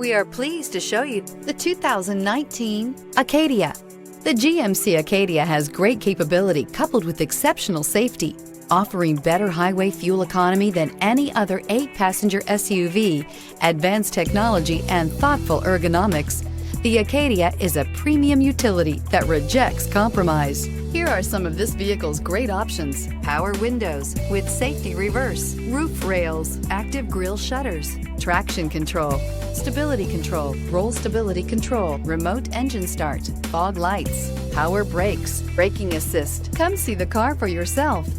We are pleased to show you the 2019 Acadia. The GMC Acadia has great capability coupled with exceptional safety, offering better highway fuel economy than any other 8-passenger SUV, advanced technology, and thoughtful ergonomics. The Acadia is a premium utility that rejects compromise. Here are some of this vehicle's great options: power windows with safety reverse, roof rails, active grille shutters, traction control, stability control, roll stability control, remote engine start, fog lights, power brakes, braking assist. Come see the car for yourself.